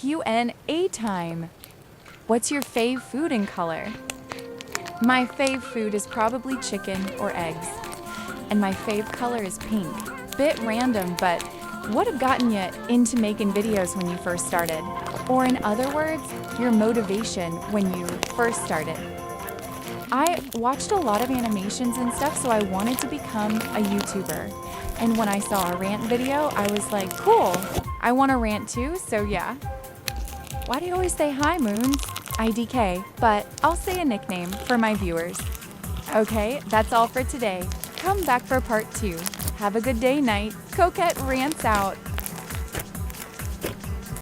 Q&A time. What's your fave food and color? My fave food is probably chicken or eggs. And my fave color is pink. Bit random, but what have gotten you into making videos when you first started? Or in other words, your motivation when you first started? I watched a lot of animations and stuff, so I wanted to become a YouTuber. And when I saw a rant video, I was like, cool, I want to rant too, so yeah. Why do you always say hi, Moons? IDK, but I'll say a nickname for my viewers. Okay, that's all for today. Come back for part 2. Have a good day, night. Coquette rants out.